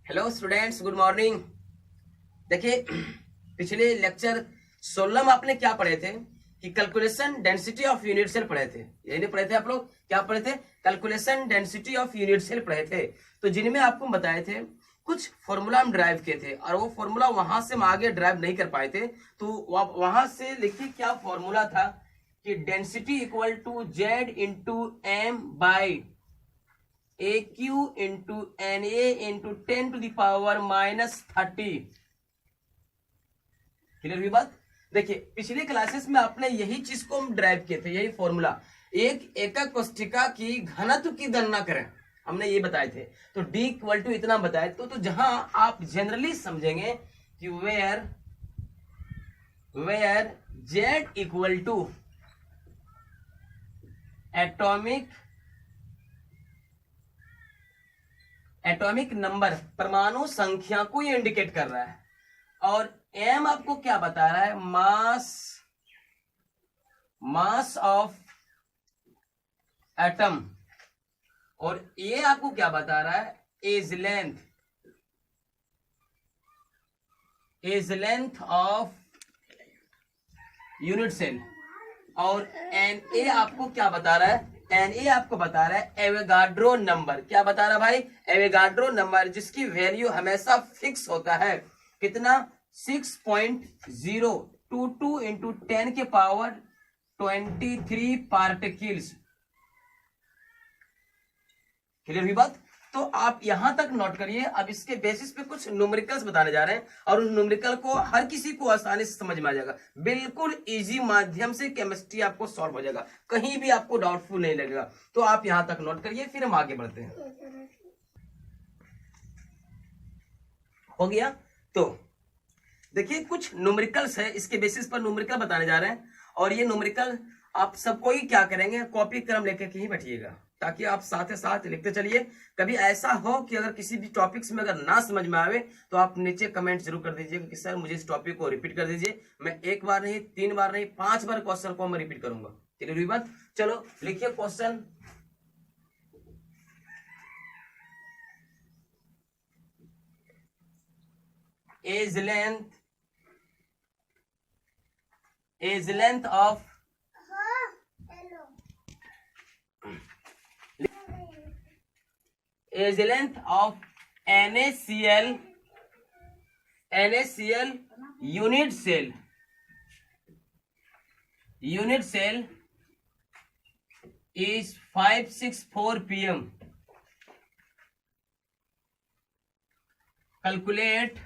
Hello students, good morning. देखिए, पिछले lecture 16 में आपने क्या पढ़े थे कि calculation density of unit cell पढ़े थे। यही नहीं पढ़े थे आप लोग? क्या पढ़े थे? Calculation density of unit cell पढ़े थे। तो जिनमें आपको बताए थे कुछ फॉर्मूला हम ड्राइव किए थे और वो फॉर्मूला वहां से हम आगे ड्राइव नहीं कर पाए थे। तो वहां से लिखिए क्या फॉर्मूला था कि density equal to Z into M by AQ into NA into 10 to the power -30। Clear हुई बात? देखिए, पिछले क्लासेस में आपने यही चीज को हम ड्राइव किए थे, यही फॉर्मूला। एक एकक कोष्ठिका की घनत्व की गणना करें, हमने ये बताए थे। तो D इक्वल टू इतना बताए। तो जहां आप जनरली समझेंगे कि where Z equal to atomic number, परमाणु संख्या को ये इंडिकेट कर रहा है। और M आपको क्या बता रहा है? Mass of atom. और ये आपको क्या बता रहा है? Edge length of unit cell. और Na आपको क्या बता रहा है? Na आपको बता रहा है एवोगाड्रो नंबर। क्या बता रहा है भाई? एवोगाड्रो नंबर, जिसकी वैल्यू हमेशा फिक्स होता है। कितना? 6.022 इंटू 10 के पावर 23 पार्टिकल्स। क्लियर हुई बात? तो आप यहां तक नोट करिए। अब इसके बेसिस पे कुछ न्यूमेरिकल्स बताने जा रहे हैं और उन न्यूमेरिकल को हर किसी को आसानी से समझ में आ जाएगा। बिल्कुल इजी माध्यम से केमिस्ट्री आपको सॉल्व हो जाएगा, कहीं भी आपको डाउटफुल नहीं लगेगा। तो आप यहां तक नोट करिए, फिर हम आगे बढ़ते हैं। हो गया? तो देखिए, कुछ न्यूमेरिकल्स है, इसके बेसिस पर न्यूमेरिकल बताने जा रहे हैं। और ये न्यूमेरिकल आप सबको ही क्या करेंगे, कॉपी कलम लेकर के ही बैठिएगा, ताकि आप साथ साथ लिखते चलिए। कभी ऐसा हो कि अगर किसी भी टॉपिक्स में अगर ना समझ में आवे तो आप नीचे कमेंट जरूर कर दीजिएगा कि सर मुझे इस टॉपिक को रिपीट कर दीजिए। मैं एक बार नहीं, 3 बार नहीं, 5 बार क्वेश्चन को मैं रिपीट करूंगा। क्लियर हुई बात? चलो लिखिए question. Edge length of NaCl unit cell is 564 pm. Calculate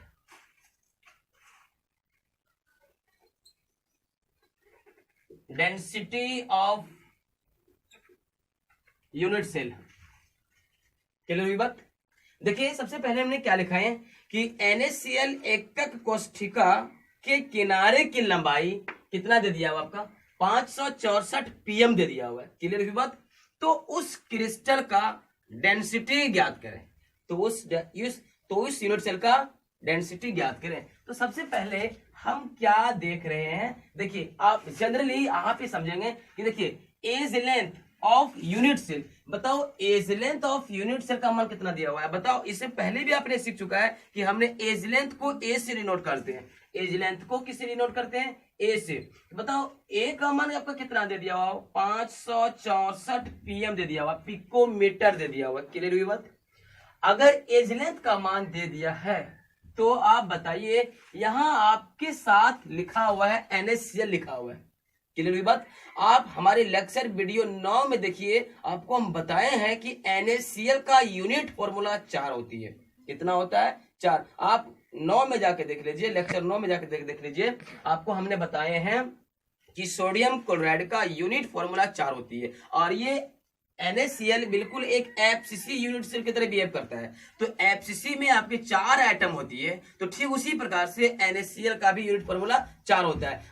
density of unit cell। Clear हुई बात? देखिए, सबसे पहले हमने क्या लिखा है कि NaCl एकक कोष्ठिका के किनारे की लंबाई कितना दे दिया हुआ आपका? 564 pm दे दिया हुआ है। क्लियर हुई बात? तो उस क्रिस्टल का डेंसिटी ज्ञात करें। तो उस यूनिट सेल का डेंसिटी ज्ञात करें। तो सबसे पहले हम क्या देख रहे हैं? देखिए, आप जनरली आप ही समझेंगे कि देखिए, edge length of unit cell. बताओ, edge length of unit cell का मान कितना दिया हुआ है? बताओ, इससे पहले भी आपने सीख चुका है कि हमने एज लेंथ को ए से डिनोट करते हैं। एज लेंथ को किससे डिनोट करते हैं? ए से। बताओ, ए का मान आपका कितना दे दिया हुआ? 564 pm दे दिया हुआ, पिकोमीटर दे दिया हुआ। क्लियर हुई बात? अगर एज लेंथ का मान दे दिया है तो आप बताइए, यहां आपके साथ लिखा हुआ है NaCl लिखा हुआ है। क्लियर हुई बात? आप हमारे लेक्चर वीडियो 9 में देखिए, आपको हम बताए हैं कि NaCl का यूनिट फॉर्मूला 4 होती है। कितना होता है? 4। आप 9 में जाके देख लीजिए, लेक्चर 9 में जाके देख लीजिए। आपको हमने बताए हैं कि सोडियम क्लोराइड का यूनिट फॉर्मूला 4 होती है। और ये NaCl बिल्कुल एक FCC यूनिट सेल की तरह बिहेव करता है। तो FCC में आपके 4 एटम होती है, तो ठीक उसी प्रकार से NaCl का भी यूनिट फॉर्मूला 4 होता है।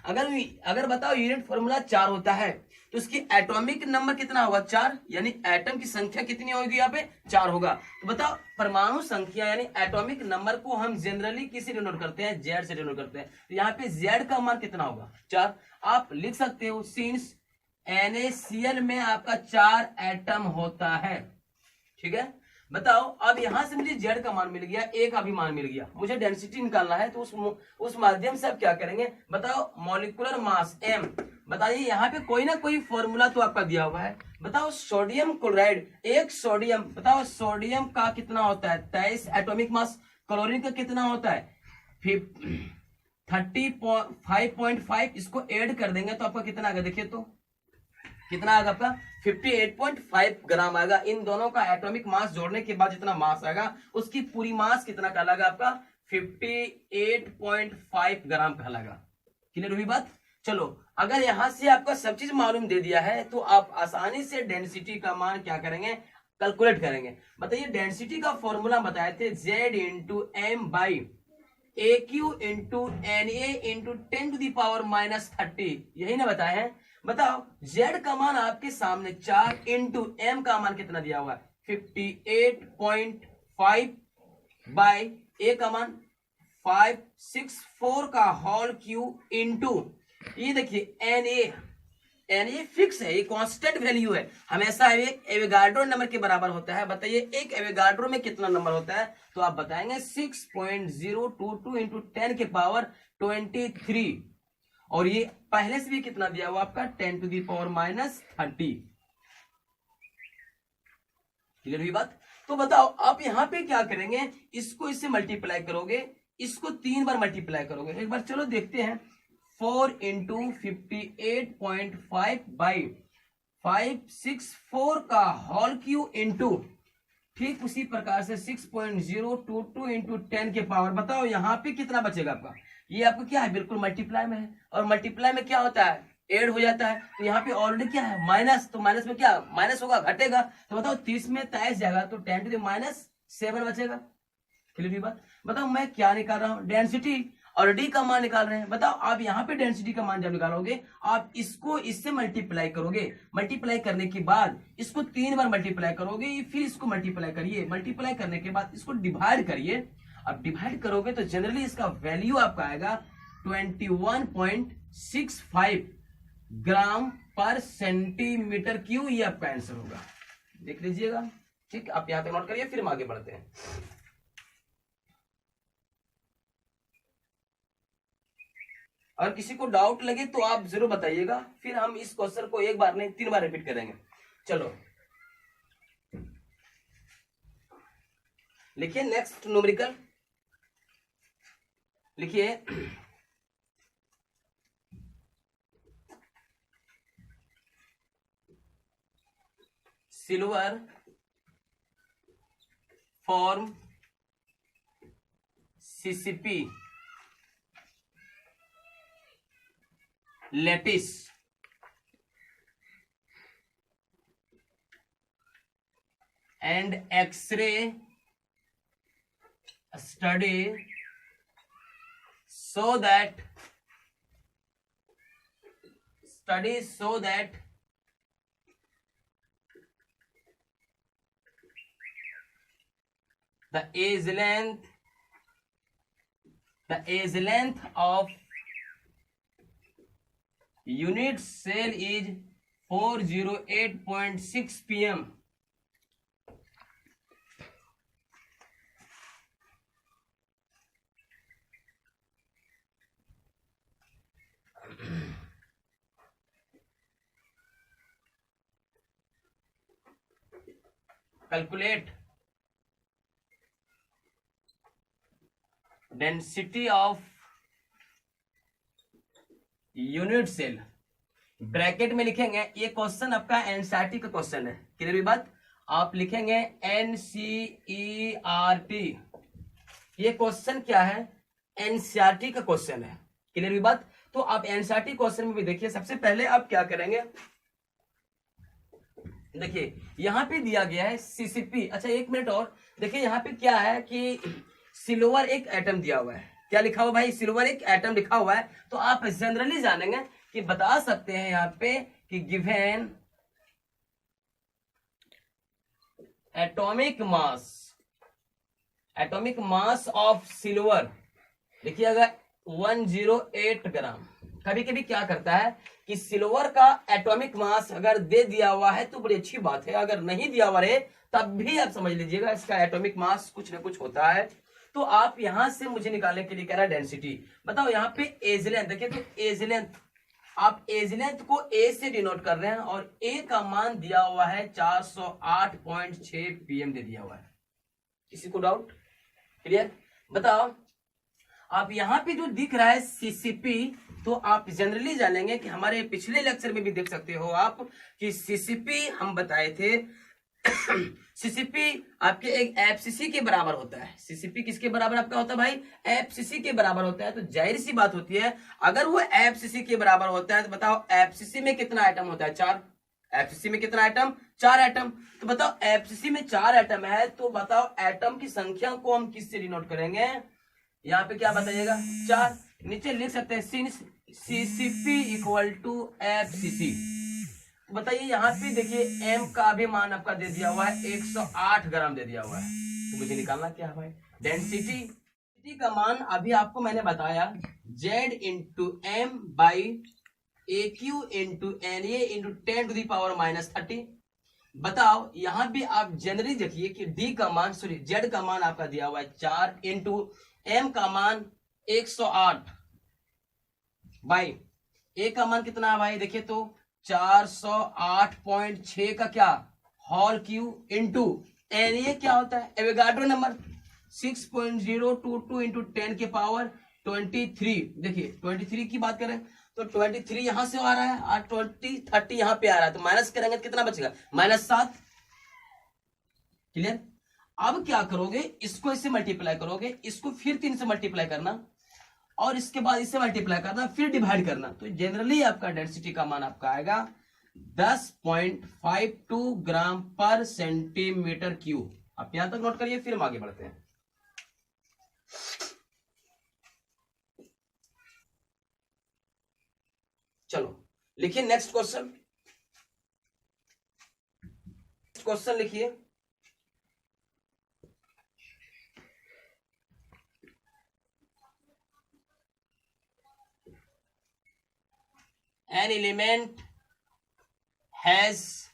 अगर बताओ यूनिट फॉर्मूला 4 होता है तो उसकी एटॉमिक नंबर कितना होगा? 4। यानी एटम की संख्या कितनी होगी? यहाँ पे 4 होगा। तो बताओ, परमाणु संख्या यानी एटॉमिक नंबर को हम जनरली किसे डिनोट करते हैं? Z से डिनोट करते हैं। तो यहाँ पे Z का मान कितना होगा? 4। आप लिख सकते हो, सिंस NaCl में आपका 4 एटम होता है। ठीक है, बताओ अब यहां से मुझे जेड का मान मिल गया, ए का भी मान मिल गया, मुझे डेंसिटी निकालना है, तो उस माध्यम से आप क्या करेंगे, बताओ मॉलिक्यूलर मास एम। बताइए यहाँ पे कोई ना कोई फॉर्मूला तो आपका दिया हुआ है। बताओ सोडियम क्लोराइड, एक सोडियम, बताओ सोडियम का कितना होता है 23 एटॉमिक मास, क्लोरीन का कितना होता है 35.5, इसको ऐड कर देंगे तो आपका कितना आएगा, देखिए तो कितना आएगा आपका 58.5 ग्राम आएगा। इन दोनों का एटॉमिक मास जोड़ने के बाद जितना मास आएगा उसकी पूरी मास कितना कहलाएगा आपका 58.5 ग्राम कहलाएगा। क्लियर हुई बात। चलो अगर यहां से आपका सब चीज मालूम दे दिया है तो आप आसानी से डेंसिटी का मान क्या करेंगे, कैलकुलेट करेंगे। बताइए डेंसिटी का फॉर्मूला बताए थे Z into M by AQ into NA into 10⁻⁻30, यही ना बताए हैं। बताओ Z का मान आपके सामने 4 इंटू M का मान कितना दिया हुआ है 58.5 बाई A का मान 564 का होल क्यूब इंटू ये देखिए NA फिक्स है, ये कांस्टेंट वैल्यू है, हमेशा एक एवोगाड्रो नंबर के बराबर होता है। बताइए एक एवोगाड्रो में कितना नंबर होता है, तो आप बताएंगे 6.022 इंटू 10⁻23, और ये पहले से भी कितना दिया हुआ आपका 10⁻⁻30। क्लियर हुई बात। तो बताओ आप यहां पे क्या करेंगे, इसको इससे मल्टीप्लाई करोगे, इसको 3 बार मल्टीप्लाई करोगे। एक बार चलो देखते हैं, 4 इंटू 58.5 बाई 564 का होल क्यूब इंटू, ठीक उसी प्रकार से 6.022 इंटू 10 के पावर। बताओ यहाँ पे कितना बचेगा आपका, ये आपका क्या है बिल्कुल मल्टीप्लाई में है, और मल्टीप्लाई में क्या होता है ऐड हो जाता है, तो यहाँ पे ऑलरेडी क्या है माइनस, तो माइनस में क्या माइनस होगा घटेगा, तो बताओ 30 में 23 जाएगा तो 10⁻⁻7 बचेगा। क्लियर बात। बताओ मैं क्या निकाल रहा हूँ डेंसिटी और डी का मान निकाल रहे हैं। बताओ आप यहाँ पे डेंसिटी का मान जब निकालोगे आप इसको इससे मल्टीप्लाई करोगे, मल्टीप्लाई करने के बाद इसको 3 बार मल्टीप्लाई करोगे, फिर इसको मल्टीप्लाई करिए, मल्टीप्लाई करने के बाद इसको डिवाइड करिए। अब डिवाइड करोगे तो जनरली इसका वैल्यू आपका आएगा 21.65 ग्राम पर सेंटीमीटर क्यूब, ये आपका आंसर होगा। देख लीजिएगा, ठीक, आप यहाँ तक नोट करिए, फिर हम आगे बढ़ते हैं। अगर किसी को डाउट लगे तो आप जरूर बताइएगा, फिर हम इस क्वेश्चन को एक बार नहीं 3 बार रिपीट करेंगे। चलो लिखिए नेक्स्ट न्यूमेरिकल, लिखिए silver form CCP lattice and X-ray study so that the age length of unit cell is 408.6 pm. Calculate density of unit cell. Bracket में लिखेंगे, ये क्वेश्चन आपका एनसीईआरटी का क्वेश्चन है। क्लियर बात। आप लिखेंगे NCERT, ये क्वेश्चन क्या है एनसीईआरटी का क्वेश्चन है। क्लियर बात। तो आप एनसीईआरटी क्वेश्चन में भी देखिए, सबसे पहले आप क्या करेंगे, देखिए यहां पे दिया गया है CCP। अच्छा एक मिनट और देखिए, यहाँ पे क्या है कि सिल्वर एक एटम दिया हुआ है, क्या लिखा हुआ भाई सिल्वर एक एटम लिखा हुआ है। तो आप जनरली जानेंगे कि बता सकते हैं यहाँ पे कि given atomic mass of silver, देखिए अगर 108 ग्राम कभी कभी क्या करता है कि सिल्वर का एटॉमिक मास अगर दे दिया हुआ है तो बड़ी अच्छी बात है, अगर नहीं दिया हुआ है तब भी आप समझ लीजिएगा इसका एटॉमिक मास कुछ ना कुछ होता है। तो आप यहां से मुझे निकालने के लिए कह रहा है डेंसिटी। बताओ यहाँ पे एज लेंथ देखिए, तो एज लेंथ, आप एज लेंथ को ए से डिनोट कर रहे हैं और ए का मान दिया हुआ है 408.6 pm दे दिया हुआ है। किसी को डाउट? क्लियर? बताओ आप यहाँ पे जो दिख रहा है सीसीपी, तो आप जनरली जानेंगे कि हमारे पिछले लेक्चर में भी देख सकते हो आप कि सीसीपी हम बताए थे सीसीपी आपके एक एफसीसी के बराबर होता है। सीसीपी किसके बराबर आपका होता है भाई? एफसीसी के बराबर होता है। तो जाहिर सी बात होती है अगर वो एफसीसी के बराबर होता है तो बताओ एफसीसी में कितना आइटम होता है? 4। एफसीसी में कितना आइटम? 4 आइटम। तो बताओ एफसीसी में 4 आइटम है, तो बताओ एटम की संख्या को हम किससे डिनोट करेंगे? यहाँ पे क्या बताइएगा? 4। नीचे लिख सकते हैं since CCP equal to FCC. बताइए यहाँ पे देखिए एम का भी मान आपका दे दिया हुआ है 108 ग्राम दे दिया हुआ है। तो मुझे निकालना क्या है भाई? डेंसिटी का मान अभी आपको मैंने बताया Z into M by A cube into N A into 10⁻⁻30। बताओ यहाँ भी आप जनरली देखिए कि डी का मान सॉरी जेड का मान आपका दिया हुआ है 4 इंटू एम का मान 108 बाई ए का मान कितना है भाई? देखिए तो 408.6 का क्या whole cube into N A क्या होता है? एवोगाड्रो नंबर 6.022 इंटू 10 के पावर 23। देखिए 23 की बात करें तो 23 यहां से आ रहा है और 30 यहां पे आ रहा है, तो माइनस करेंगे तो कितना बचेगा? -7। क्लियर? अब क्या करोगे? इसको इससे मल्टीप्लाई करोगे, इसको फिर 3 से मल्टीप्लाई करना और इसके बाद इससे मल्टीप्लाई करना, फिर डिवाइड करना। तो जनरली आपका डेंसिटी का मान आपका आएगा 10.52 ग्राम पर सेंटीमीटर क्यूब। आप यहां तक नोट करिए, फिर हम आगे बढ़ते हैं। चलो लिखिए नेक्स्ट क्वेश्चन। क्वेश्चन लिखिए, an element has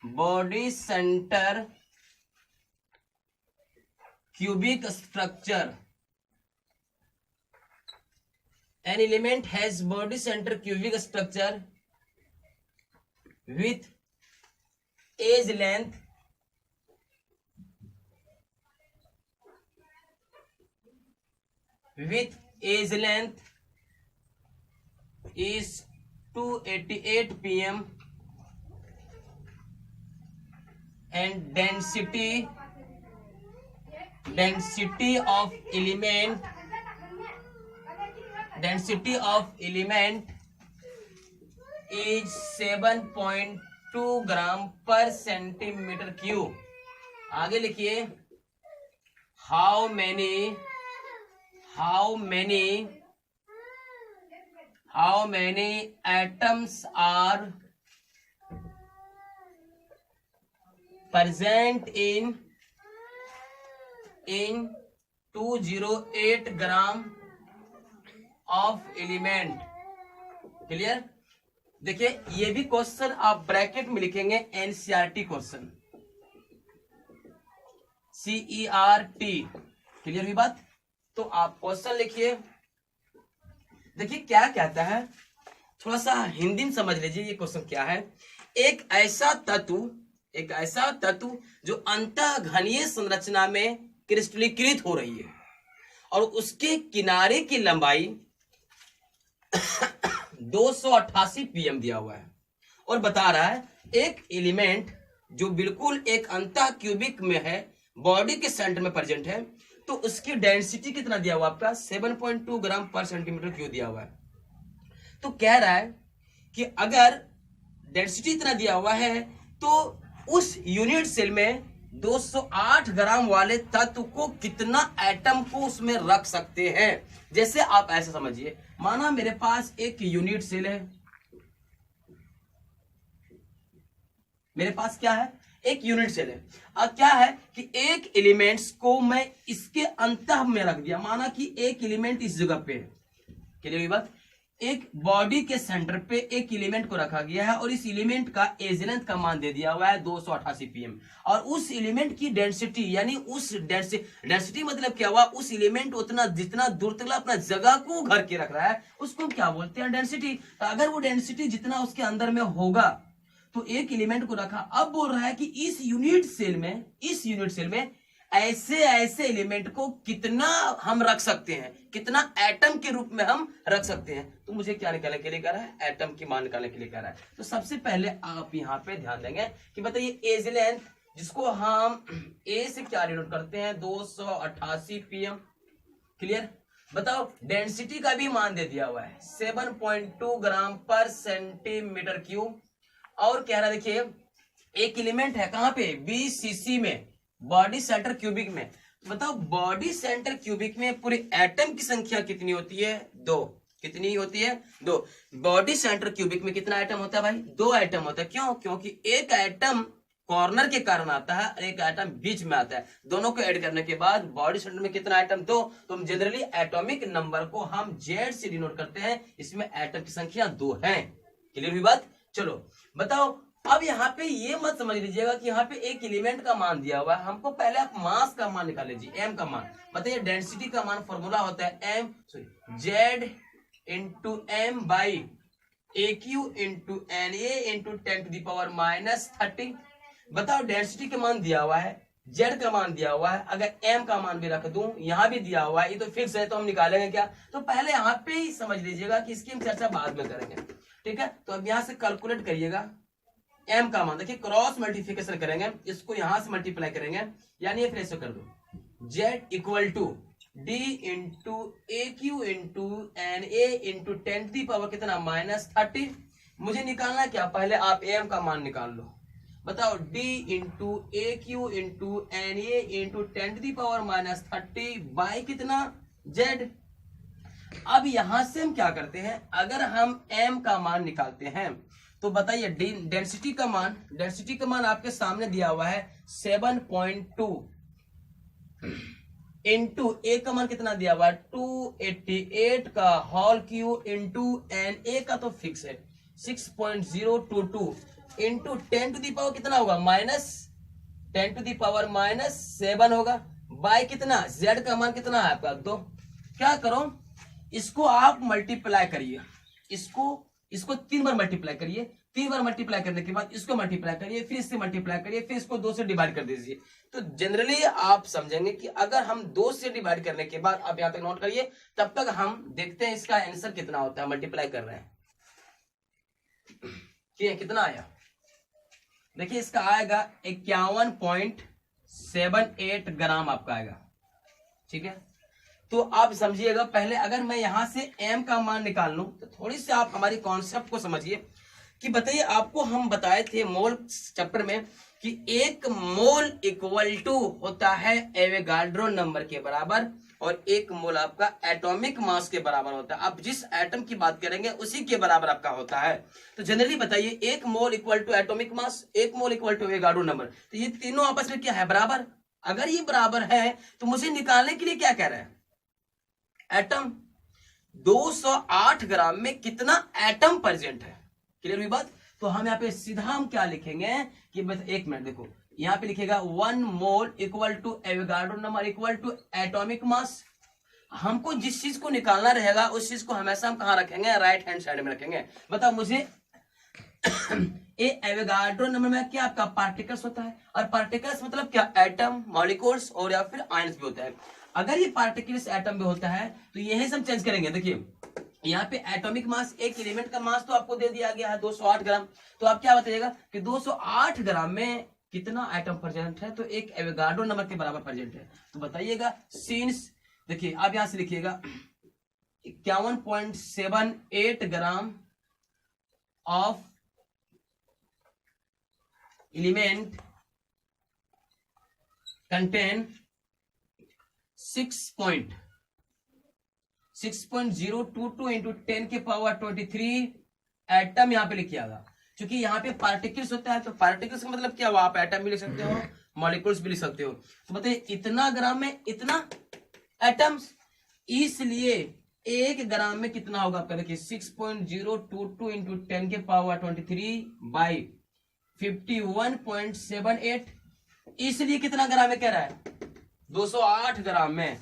body center cubic structure. An element has body center cubic structure with edge length is 288 pm and density of element is 7.2 gram per centimetre cube. आगे लिखिए how many atoms are present in 208 gram of element. Clear? देखिए ये भी question आप bracket में लिखेंगे NCERT question, CERT। Clear हुई बात? तो आप क्वेश्चन लिखिए। देखिए क्या कहता है, थोड़ा सा हिंदी में समझ लीजिए ये क्वेश्चन क्या है। एक ऐसा तत्व जो अंतःघनीय संरचना में क्रिस्टलीकृत हो रही है और उसके किनारे की लंबाई 288 pm दिया हुआ है और बता रहा है एक एलिमेंट जो बिल्कुल एक अंतः क्यूबिक में है, बॉडी के सेंटर में प्रेजेंट है, तो उसकी डेंसिटी कितना दिया हुआ आपका? 7.2 ग्राम पर सेंटीमीटर क्यूब दिया हुआ है। तो कह रहा है कि अगर डेंसिटी इतना दिया हुआ है तो उस यूनिट सेल में 208 ग्राम वाले तत्व को कितना एटम को उसमें रख सकते हैं। जैसे आप ऐसा समझिए, माना मेरे पास एक यूनिट सेल है, मेरे पास क्या है? एक यूनिट सेल है। अब क्या है कि एक एलिमेंट्स को मैं इसके अंत में रख दिया, माना कि एक एलिमेंट इस जगह पे है, क्लियर हुई बात। एक बॉडी के सेंटर पे एक एलिमेंट को रखा गया है और इस एलिमेंट का एज लेंथ का मान दे दिया हुआ है 288 pm, और उस एलिमेंट की डेंसिटी यानी उस डेंसिटी मतलब क्या हुआ, उस एलिमेंट उतना जितना दूर तक अपना जगह को घर के रख रहा है उसको क्या बोलते हैं, डेंसिटी। तो अगर वो डेंसिटी जितना उसके अंदर में होगा तो एक एलिमेंट को रखा, अब बोल रहा है कि इस यूनिट सेल में ऐसे ऐसे एलिमेंट को कितना हम रख सकते हैं, कितना एटम के रूप में हम रख सकते हैं। तो मुझे क्या निकालने के लिए कह रहा है, एटम की मान निकालने के लिए कह रहा है। तो सबसे पहले आप यहाँ पे ध्यान देंगे कि बताइए एज लेंथ, जिसको हम ए से क्या डिनोट करते हैं, 288 pm, क्लियर। बताओ डेंसिटी का भी मान दे दिया हुआ है 7.2 ग्राम पर सेंटीमीटर क्यूब, और कह रहा है देखिए एक एलिमेंट है कहां पे, BCC में, बॉडी सेंटर क्यूबिक में। बताओ बॉडी सेंटर क्यूबिक में पूरे एटम की संख्या कितनी होती है, 2। कितनी होती है, 2। बॉडी सेंटर क्यूबिक में कितना एटम होता है भाई, 2 एटम होता है। क्यों, क्योंकि एक एटम कॉर्नर के कारण आता है और एक एटम बीच में आता है, दोनों को ऐड करने के बाद बॉडी सेंटर में कितना एटम, 2। तो हम जनरली एटॉमिक नंबर को हम Z से डिनोट करते हैं, इसमें एटम की संख्या 2 है। क्लियर हुई बात। चलो बताओ, अब यहाँ पे ये मत समझ लीजिएगा कि यहाँ पे एक एलिमेंट का मान दिया हुआ है, हमको पहले आप मास का मान निकाल लीजिए, m का मान। बताइए डेंसिटी का मान फॉर्मूला होता है Z into M by AQ into NA into 10⁻⁻30। बताओ डेंसिटी का मान दिया हुआ है, Z का मान दिया हुआ है, अगर m का मान भी रख दूं, यहाँ भी दिया हुआ है, ये तो फिक्स है, तो हम निकालेंगे क्या। तो पहले यहाँ पे ही समझ लीजिएगा कि इसकी हम चर्चा बाद में करेंगे, ठीक है। तो अब यहाँ से कैलकुलेट करिएगा m का मान, देखिए क्रॉस मल्टीप्लिकेशन करेंगे, इसको यहां से मल्टीप्लाई करेंगे, यानी ये फिर ऐसे कर दो, Z equal to D into AQ into NA into 10⁻⁻ कितना, -30। मुझे निकालना क्या, पहले आप m का मान निकाल लो। बताओ D into AQ into NA into 10⁻⁻30 by कितना, Z। अब यहां से हम क्या करते हैं, अगर हम m का मान निकालते हैं तो बताइए डेंसिटी का मान आपके सामने दिया हुआ है 7.2 इंटू ए का मान कितना दिया हुआ है 288 का whole cube into N A का तो फिक्स है 6.022 इंटू 10⁻⁻ कितना होगा, -10⁻⁻7 होगा, बाय कितना, z का मान कितना है आपका 2। क्या करो, इसको आप मल्टीप्लाई करिए, इसको 3 बार मल्टीप्लाई करिए, 3 बार मल्टीप्लाई करने के बाद इसको मल्टीप्लाई करिए, फिर इससे मल्टीप्लाई करिए, फिर इसको 2 से डिवाइड कर दीजिए। तो जनरली आप समझेंगे कि अगर हम 2 से डिवाइड करने के बाद, आप यहां तक नोट करिए, तब तक हम देखते हैं इसका आंसर कितना होता है। मल्टीप्लाई कर रहे हैं, कितना आया, देखिए इसका आएगा 51.78 ग्राम आपका आएगा, ठीक है। तो आप समझिएगा, पहले अगर मैं यहां से m का मान निकाल लूं तो थोड़ी सी आप हमारी कॉन्सेप्ट को समझिए कि बताइए, आपको हम बताए थे मोल चैप्टर में कि 1 मोल इक्वल टू होता है एवोगाड्रो नंबर के बराबर, और 1 मोल आपका एटॉमिक मास के बराबर होता है। आप जिस एटम की बात करेंगे उसी के बराबर आपका होता है। तो जनरली बताइए 1 mole equal to atomic mass, 1 mole equal to Avogadro number, तो ये तीनों आपस में क्या है, बराबर। अगर ये बराबर है तो मुझे निकालने के लिए क्या कह रहे हैं, एटम। 208 ग्राम में कितना एटम प्रेजेंट है, क्लियर हुई बात। तो हम यहाँ पे सीधा हम क्या लिखेंगे कि बस एक मिनट देखो, यहाँ पे लिखेगा 1 mole equal to Avogadro number equal to atomic mass. हमको जिस चीज को निकालना रहेगा उस चीज को हमेशा हम कहाँ रखेंगे, राइट हैंड साइड में रखेंगे। बताओ मुझे एवोगाड्रो नंबर में क्या आपका पार्टिकल्स होता है, और पार्टिकल्स मतलब क्या, एटम, मॉलिक्यूल्स और या फिर आयंस भी होता है। अगर ये पार्टिकल्स एटम भी होता है तो यही हम चेंज करेंगे। देखिए यहाँ पे एटॉमिक मास, एक एलिमेंट का मास तो आपको दे दिया गया है 208 ग्राम, तो आप क्या बताइएगा कि 208 ग्राम में कितना एटम प्रेजेंट है, तो एक एवोगाड्रो नंबर के बराबर प्रेजेंट है। तो बताइएगा सिंस, देखिए आप यहां से लिखिएगा 51.78 gram of element contain 6.022 into 10⁻23 atom, यहां पे लिखिएगा क्योंकि यहाँ पे पार्टिकल्स होता है, तो पार्टिकल्स का मतलब क्या हुआ, आप एटम भी लिख सकते हो, मॉलिक्यूल्स भी लिख सकते हो। तो बताइए इतना ग्राम में इतना एटम्स, इसलिए 1 ग्राम में कितना होगा आपका, देखिए 6.022 इंटू 10 के पावर 23 बाई 51.78, इसलिए कितना ग्राम में कह रहा है, 208 ग्राम में,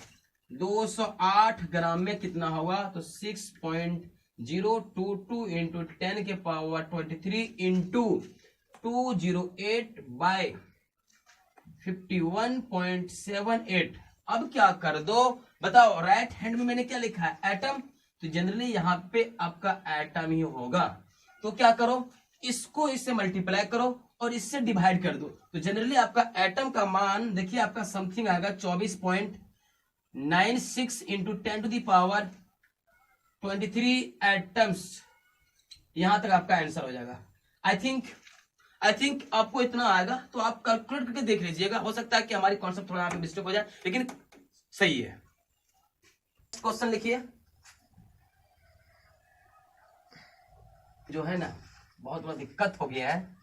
208 ग्राम में कितना होगा, तो 6.022 इंटू 10 के पावर 23 इंटू 208 बाई 51.78। अब क्या कर दो बताओ, राइट हैंड में मैंने क्या लिखा है, एटम, तो जनरली यहाँ पे आपका एटम ही होगा। तो क्या करो, इसको इससे मल्टीप्लाई करो और इससे डिवाइड कर दो, तो जनरली आपका एटम का मान देखिए आपका समथिंग आएगा 24.96 into 10 to the power 23 atoms. यहां तक आपका आंसर हो जाएगा। आई थिंक आपको इतना आएगा, तो आप कैलकुलेट करके देख लीजिएगा, हो सकता है कि हमारी कॉन्सेप्ट थोड़ा यहाँ पे मिस्टेक हो जाए, लेकिन सही है। क्वेश्चन लिखिए, जो है ना बहुत बड़ा दिक्कत हो गया है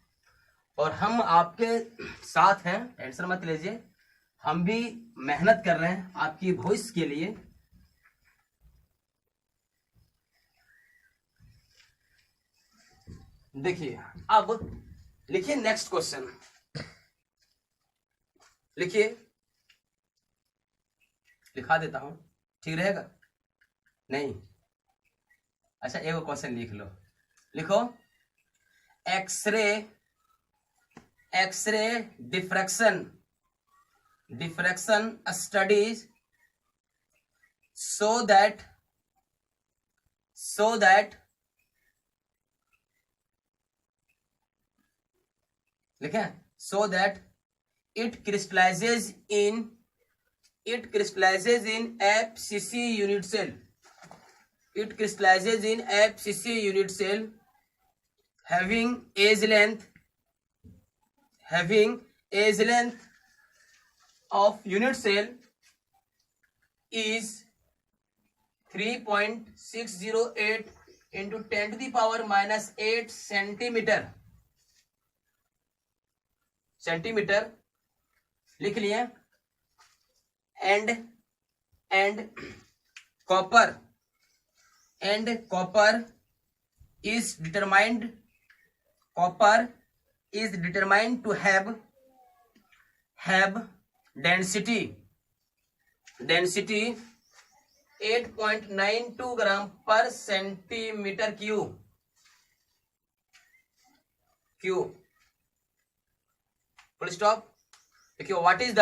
और हम आपके साथ हैं, टेंशन मत लीजिए, हम भी मेहनत कर रहे हैं आपकी वॉइस के लिए। देखिए अब लिखिए नेक्स्ट क्वेश्चन, लिखिए, लिखा देता हूं, ठीक रहेगा? नहीं, अच्छा एक क्वेश्चन लिख लो, लिखो x ray diffraction studies so that लिखें, so that it crystallizes in FCC unit cell, it crystallizes in FCC unit cell having age length of unit cell is 3.608 into 10 to the power minus 8 centimetre लिख लिए। And copper is determined to have density 8.92 gram per centimetre cube. Full stop. देखिए what is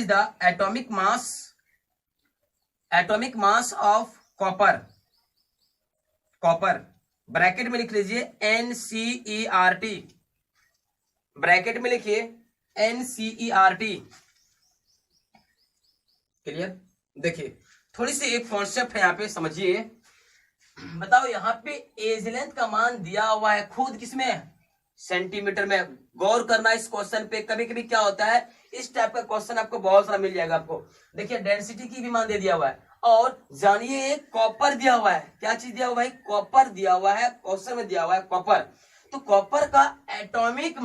the atomic mass of copper, bracket में लिख लीजिए NCERT, bracket में लिखिए NCERT। Clear? देखिए थोड़ी सी एक कॉन्सेप्ट है यहाँ पे, समझिए। बताओ यहाँ पे एज लेंथ का मान दिया हुआ है खुद किसमें, सेंटीमीटर में। गौर करना इस क्वेश्चन पे, कभी कभी क्या होता है इस टाइप का क्वेश्चन आपको बहुत सारा मिल जाएगा आपको। देखिए डेंसिटी की भी मान दे दिया हुआ है, और जानिए कॉपर दिया हुआ है। क्या चीज दिया हुआ है? कॉपर दिया हुआ है, क्वेश्चन में दिया हुआ है कॉपर। तो कॉपर का एटॉमिक